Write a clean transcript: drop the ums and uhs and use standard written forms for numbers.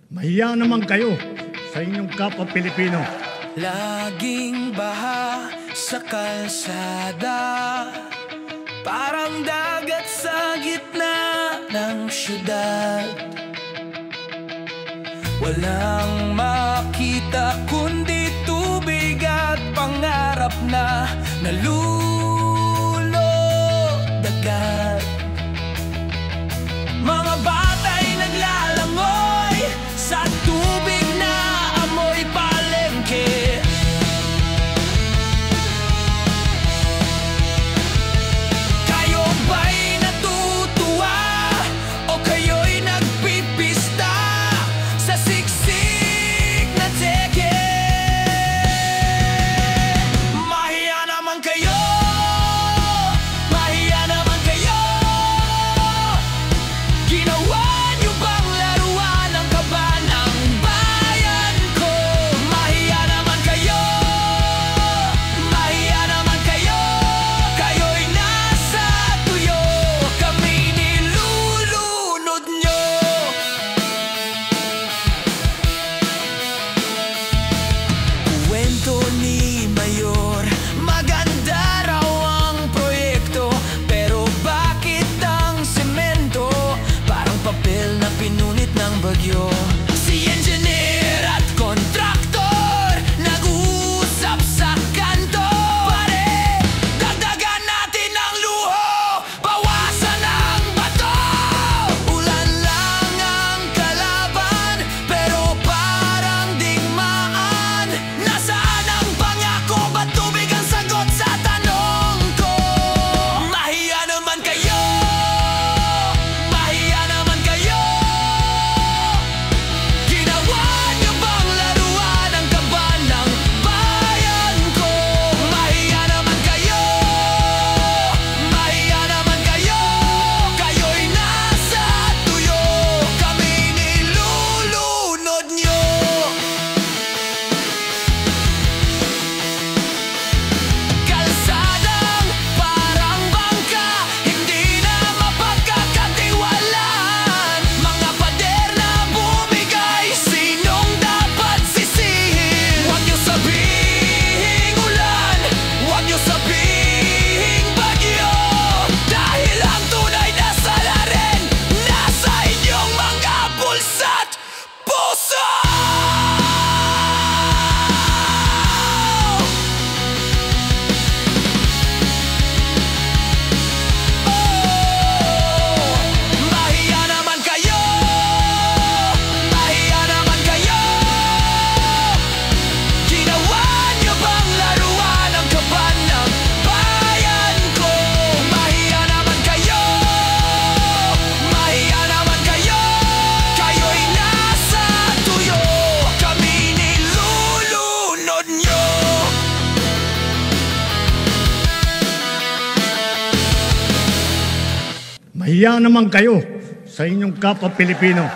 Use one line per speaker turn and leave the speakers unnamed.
Mahiya naman kayo sa inyong kapwa Pilipino.
Laging baha sa kalsada, parang dagat sa gitna ng syudad. Walang makita kundi tubig at pangarap na naluludagat. Mga bata'y naglalangoy sa tubig na amoy palengke. Kayo ba'y natutuwa o kayo'y nagpipista sa siksik na teke? Mahiya naman kayo, mahiya naman kayo. Ginawa niyo bang laruan ang kaba ng bayan ko? Mahiya naman kayo, mahiya naman kayo. Kayo'y nasa tuyo, kami nilulunod niyo. Kwento ni Mayor, maganda raw ang proyekto, pero bakit ang semento parang papel na pinunit ng bagyo? Si engineer at kontraktor nag-uusap sa kanto. Pare, dagdagan natin ang luho, bawasan ang bato. Ulan lang ang kalaban, pero parang digmaan. Nasaan ang pangako? Ba't tubig ang sagot sa tanong ko? Mahiya naman kayo, mahiya naman kayo. Ginawa niyo bang laruan ang kaba ng bayan ko? Mahiya naman kayo, mahiya naman kayo. Kayo'y nasa tuyo, kami nilulunod niyo. Kalsadang parang bangka, hindi na mapagkakatiwalaan. Mga pader na bumigay, sinong dapat sisihin? Huwag niyo sabihing ulan, huwag niyo sabihing bagyo, dahil ang tunay na salarin nasa inyong mga bulsa't puso. Mahiya naman kayo, mahiya naman kayo. Ginawa niyo bang laruan ang kaba ng bayan ko? Mahiya naman kayo, mahiya naman kayo. Kayo'y nasa tuyo, kami nilulunod niyo.
Mahiya naman kayo sa inyong kapwa Pilipino.